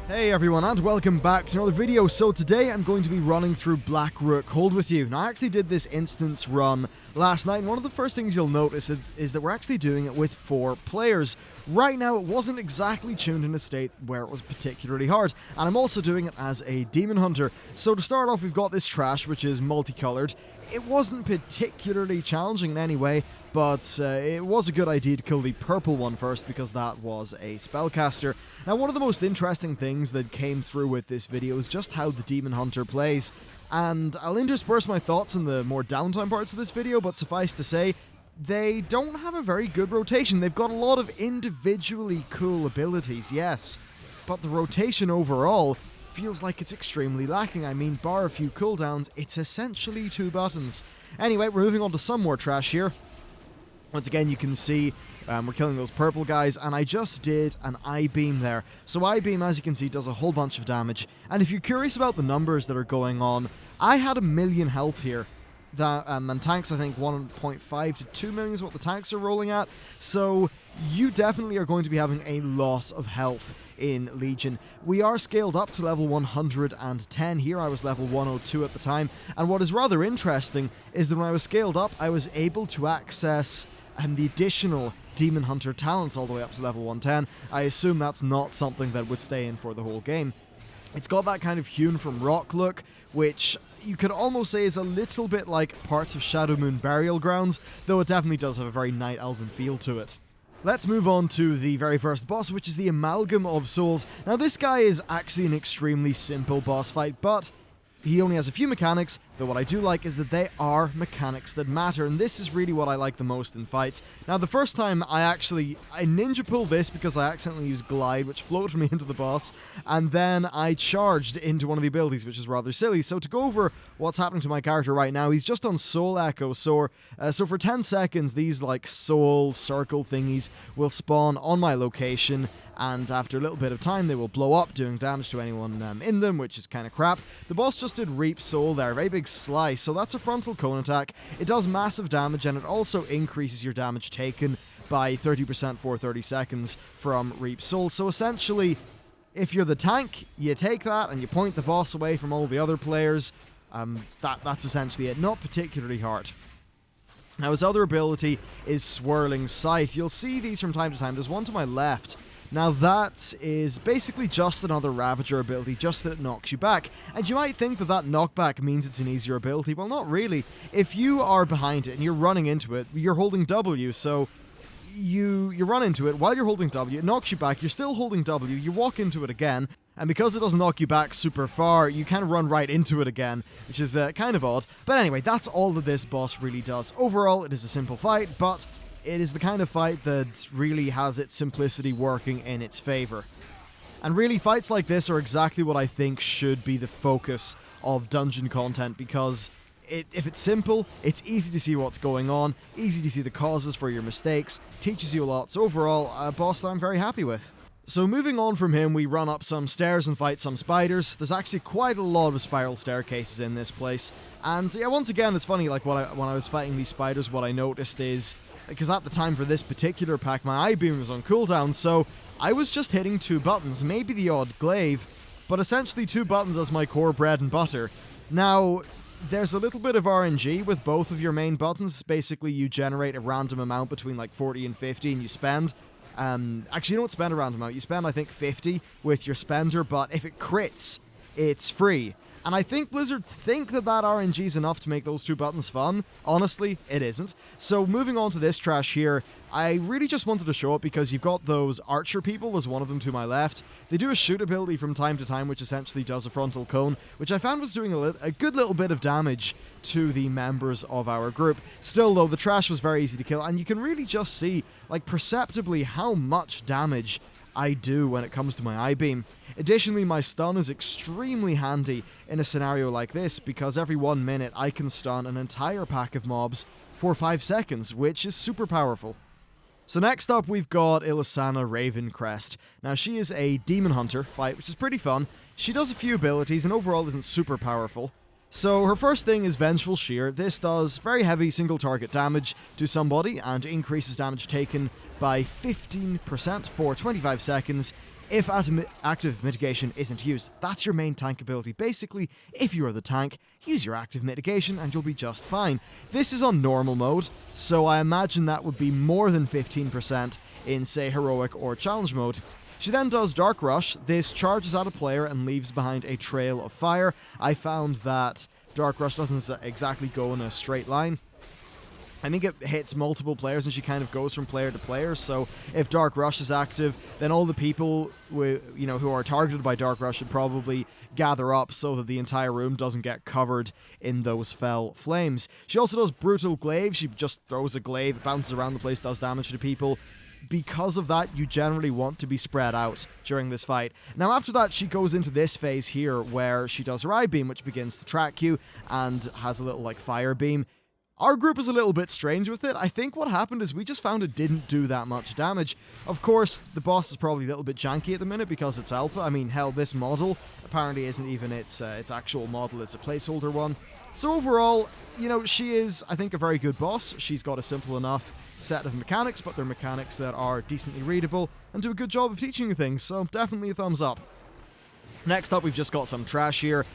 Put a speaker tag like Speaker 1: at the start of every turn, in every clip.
Speaker 1: Hey everyone, and welcome back to another video. So today I'm going to be running through Black Rook Hold with you. Now I actually did this instance run last night, and one of the first things you'll notice is that we're actually doing it with 4 players. Right now it wasn't exactly tuned in a state where it was particularly hard, and I'm also doing it as a Demon Hunter. So to start off, we've got this trash which is multicolored. It wasn't particularly challenging in any way, but it was a good idea to kill the purple one first because that was a spellcaster. Now, one of the most interesting things that came through with this video is just how the Demon Hunter plays, and I'll intersperse my thoughts in the more downtime parts of this video, but suffice to say, they don't have a very good rotation. They've got a lot of individually cool abilities, yes, but the rotation overall feels like it's extremely lacking. I mean, bar a few cooldowns, it's essentially 2 buttons. Anyway, we're moving on to some more trash here. Once again, you can see we're killing those purple guys, and I just did an I-beam there. So I-beam, as you can see, does a whole bunch of damage. And if you're curious about the numbers that are going on, I had 1 million health here. And tanks, I think 1.5 to 2 million is what the tanks are rolling at. So you definitely are going to be having a lot of health in Legion. We are scaled up to level 110 here. I was level 102 at the time. And what is rather interesting is that when I was scaled up, I was able to access the additional Demon Hunter talents all the way up to level 110. I assume that's not something that would stay in for the whole game. It's got that kind of hewn from rock look, which you could almost say is a little bit like parts of Shadow Moon Burial Grounds, though it definitely does have a very Night Elven feel to it. Let's move on to the very first boss, which is the Amalgam of Souls. Now, this guy is actually an extremely simple boss fight, but he only has a few mechanics, though what I do like is that they are mechanics that matter, and this is really what I like the most in fights. Now, the first time I ninja pulled this because I accidentally used Glide, which floated me into the boss, and then I charged into one of the abilities, which is rather silly. So to go over what's happening to my character right now, he's just on Soul Echo, so for 10 seconds, these like soul circle thingies will spawn on my location, and after a little bit of time, they will blow up, doing damage to anyone in them, which is kind of crap. The boss just did Reap Soul there, very big slice, so that's a frontal cone attack. It does massive damage, and it also increases your damage taken by 30% for 30 seconds from Reap Soul. So essentially, if you're the tank, you take that and you point the boss away from all the other players. That's essentially it. Not particularly hard. Now, his other ability is Swirling Scythe. You'll see these from time to time. There's one to my left. Now, that is basically just another Ravager ability, just that it knocks you back. And you might think that that knockback means it's an easier ability. Well, not really. If you are behind it and you're running into it, you're holding W, so you run into it while you're holding W, it knocks you back, you're still holding W, you walk into it again, and because it doesn't knock you back super far, you kind of run right into it again, which is kind of odd. But anyway, that's all that this boss really does. Overall, it is a simple fight, but it is the kind of fight that really has its simplicity working in its favor. And really, fights like this are exactly what I think should be the focus of dungeon content, because if it's simple, it's easy to see what's going on, easy to see the causes for your mistakes, teaches you a lot. So overall, a boss that I'm very happy with. So moving on from him, we run up some stairs and fight some spiders. There's actually quite a lot of spiral staircases in this place. And yeah, once again, it's funny, like when I was fighting these spiders, what I noticed is, because at the time for this particular pack, my I-beam was on cooldown, so I was just hitting 2 buttons, maybe the odd glaive, but essentially 2 buttons as my core bread and butter. Now, there's a little bit of RNG with both of your main buttons. Basically, you generate a random amount between like 40 and 50, and you spend. Actually, you don't spend a random amount. You spend, I think, 50 with your spender, but if it crits, it's free. And I think Blizzard think that RNG is enough to make those 2 buttons fun. Honestly, it isn't. So moving on to this trash here, I really just wanted to show it because you've got those archer people, there's one of them to my left. They do a shoot ability from time to time, which essentially does a frontal cone, which I found was doing a good little bit of damage to the members of our group. Still, though, the trash was very easy to kill, and you can really just see, like, perceptibly how much damage I do when it comes to my I-beam. Additionally, my stun is extremely handy in a scenario like this, because every 1 minute I can stun an entire pack of mobs for 5 seconds, which is super powerful. So next up, we've got Ilisana Ravencrest. Now, she is a Demon Hunter fight, which is pretty fun. She does a few abilities and overall isn't super powerful. So her first thing is Vengeful Shear. This does very heavy single target damage to somebody and increases damage taken by 15% for 25 seconds. if active mitigation isn't used. That's your main tank ability. Basically, if you are the tank, use your active mitigation and you'll be just fine. This is on normal mode, so I imagine that would be more than 15% in, say, heroic or challenge mode. She then does Dark Rush. This charges at a player and leaves behind a trail of fire. I found that Dark Rush doesn't exactly go in a straight line. I think it hits multiple players and she kind of goes from player to player, so if Dark Rush is active, then all the people who are targeted by Dark Rush should probably gather up so that the entire room doesn't get covered in those fell flames. She also does Brutal Glaive. She just throws a glaive, it bounces around the place, does damage to people. Because of that, you generally want to be spread out during this fight. Now after that, she goes into this phase here where she does her Eye Beam, which begins to track you and has a little like fire beam. Our group is a little bit strange with it. I think what happened is we just found it didn't do that much damage. Of course, the boss is probably a little bit janky at the minute because it's alpha. I mean, hell, this model apparently isn't even its actual model, it's a placeholder one. So overall, she is, I think, a very good boss. She's got a simple enough set of mechanics, but they're mechanics that are decently readable and do a good job of teaching you things, so definitely a thumbs up. Next up, we've just got some trash here.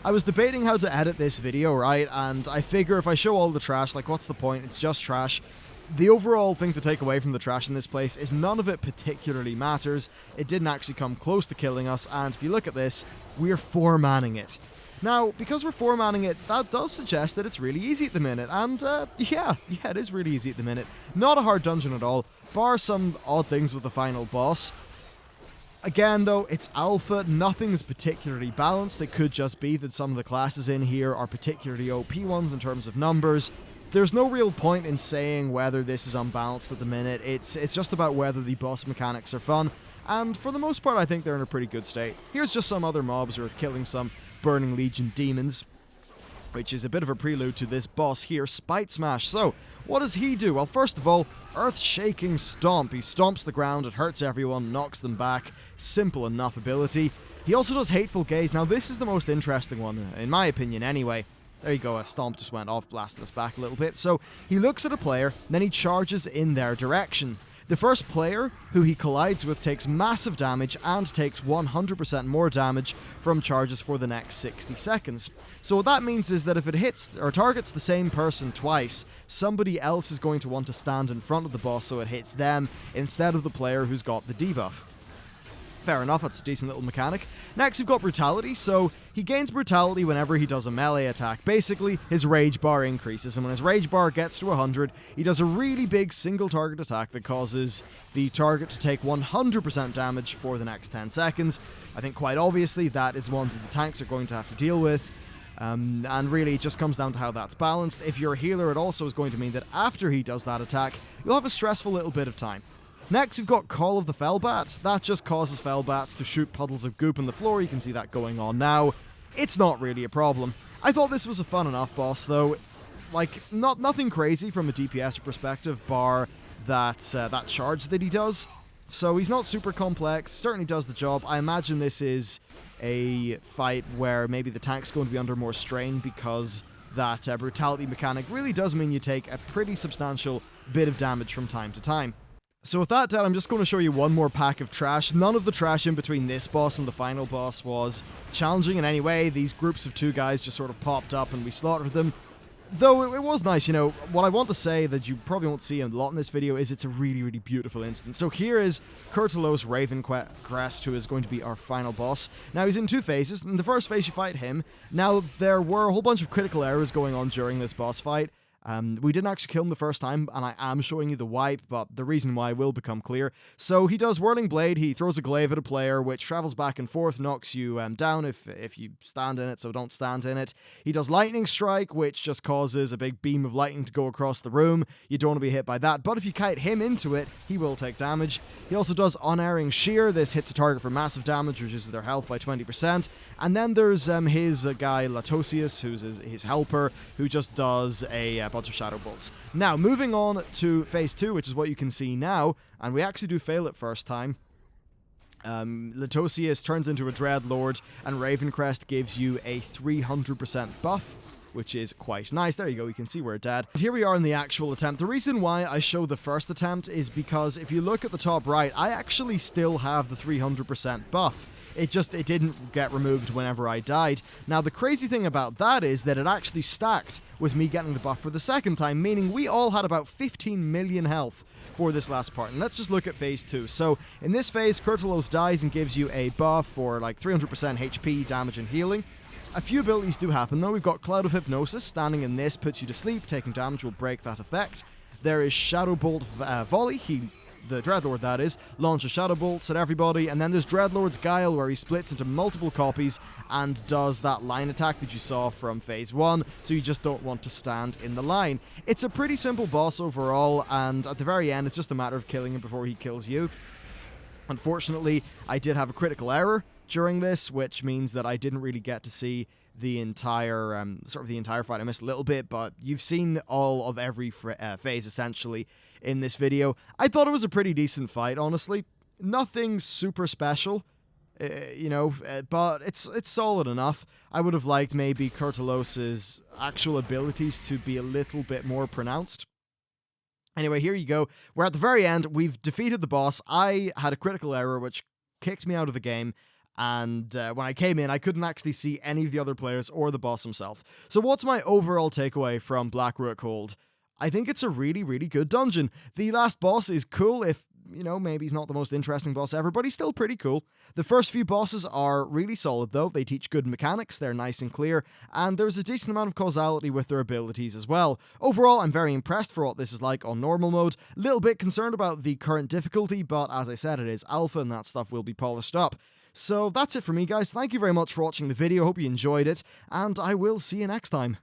Speaker 1: I was debating how to edit this video, right? And I figure if I show all the trash, like, what's the point? It's just trash. The overall thing to take away from the trash in this place is none of it particularly matters. It didn't actually come close to killing us, and if you look at this, we're 4-manning it. Now, because we're 4-manning it, that does suggest that it's really easy at the minute, and yeah, it is really easy at the minute. Not a hard dungeon at all, bar some odd things with the final boss. Again, though, it's alpha, nothing's particularly balanced. It could just be that some of the classes in here are particularly OP ones in terms of numbers. There's no real point in saying whether this is unbalanced at the minute. It's just about whether the boss mechanics are fun, and for the most part I think they're in a pretty good state. Here's just some other mobs who are killing some Burning Legion demons, which is a bit of a prelude to this boss here, Spite Smash. So, what does he do? Well, first of all, Earth-Shaking Stomp. He stomps the ground, it hurts everyone, knocks them back. Simple enough ability. He also does Hateful Gaze. Now, this is the most interesting one, in my opinion anyway. There you go, a stomp just went off, blasted us back a little bit. So, he looks at a player, then he charges in their direction. The first player who he collides with takes massive damage and takes 100% more damage from charges for the next 60 seconds. So what that means is that if it hits or targets the same person twice, somebody else is going to want to stand in front of the boss so it hits them instead of the player who's got the debuff. Fair enough, that's a decent little mechanic. Next, we've got Brutality. So he gains Brutality whenever he does a melee attack. Basically, his rage bar increases, and when his rage bar gets to 100, he does a really big single target attack that causes the target to take 100% damage for the next 10 seconds. I think quite obviously that is one that the tanks are going to have to deal with. And really, it just comes down to how that's balanced. If you're a healer, it also is going to mean that after he does that attack, you'll have a stressful little bit of time. Next, we've got Call of the Fellbat. That just causes Fellbats to shoot puddles of goop on the floor. You can see that going on now. It's not really a problem. I thought this was a fun enough boss, though. Like, nothing crazy from a DPS perspective, bar that charge that he does. So he's not super complex, certainly does the job. I imagine this is a fight where maybe the tank's going to be under more strain because that Brutality mechanic really does mean you take a pretty substantial bit of damage from time to time. So with that done, I'm just going to show you one more pack of trash. None of the trash in between this boss and the final boss was challenging in any way. These groups of 2 guys just sort of popped up and we slaughtered them. Though it was nice, what I want to say that you probably won't see a lot in this video is it's a really, really beautiful instance. So here is Kurtalos Ravencrest, who is going to be our final boss. Now he's in 2 phases. In the first phase you fight him. Now there were a whole bunch of critical errors going on during this boss fight. We didn't actually kill him the first time, and I am showing you the wipe, but the reason why will become clear. So he does Whirling Blade, he throws a glaive at a player, which travels back and forth, knocks you down if you stand in it, so don't stand in it. He does Lightning Strike, which just causes a big beam of lightning to go across the room. You don't want to be hit by that, but if you kite him into it, he will take damage. He also does Unerring Shear. This hits a target for massive damage, reduces their health by 20%. And then there's his guy, Latosius, who's his helper, who just does a bunch of Shadow Bolts. Now, moving on to phase 2, which is what you can see now, and we actually do fail it first time. Latosius turns into a Dreadlord, and Ravencrest gives you a 300% buff, which is quite nice. There you go, you can see we're dead. But here we are in the actual attempt. The reason why I show the first attempt is because if you look at the top right, I actually still have the 300% buff. It didn't get removed whenever I died. Now, the crazy thing about that is that it actually stacked with me getting the buff for the second time, meaning we all had about 15 million health for this last part. And let's just look at phase 2. So, in this phase, Kurtalos dies and gives you a buff for like 300% HP, damage, and healing. A few abilities do happen though. We've got Cloud of Hypnosis. Standing in this puts you to sleep. Taking damage will break that effect. There is Shadow Bolt Volley. The Dreadlord, that is, launches Shadow Bolts at everybody, and then there's Dreadlord's Guile, where he splits into multiple copies and does that line attack that you saw from phase 1, so you just don't want to stand in the line. It's a pretty simple boss overall, and at the very end, it's just a matter of killing him before he kills you. Unfortunately, I did have a critical error during this, which means that I didn't really get to see the entire fight. I missed a little bit, but you've seen all of every phase, essentially, in this video. I thought it was a pretty decent fight, honestly. Nothing super special, but it's solid enough. I would have liked maybe Kurtalos' actual abilities to be a little bit more pronounced. Anyway, here you go. We're at the very end. We've defeated the boss. I had a critical error, which kicked me out of the game. And when I came in, I couldn't actually see any of the other players or the boss himself. So what's my overall takeaway from Black Rook Hold? I think it's a really, really good dungeon. The last boss is cool if, maybe he's not the most interesting boss ever, but he's still pretty cool. The first few bosses are really solid though. They teach good mechanics, they're nice and clear, and there's a decent amount of causality with their abilities as well. Overall, I'm very impressed for what this is like on normal mode. A little bit concerned about the current difficulty, but as I said, it is alpha and that stuff will be polished up. So that's it for me, guys. Thank you very much for watching the video. Hope you enjoyed it, and I will see you next time.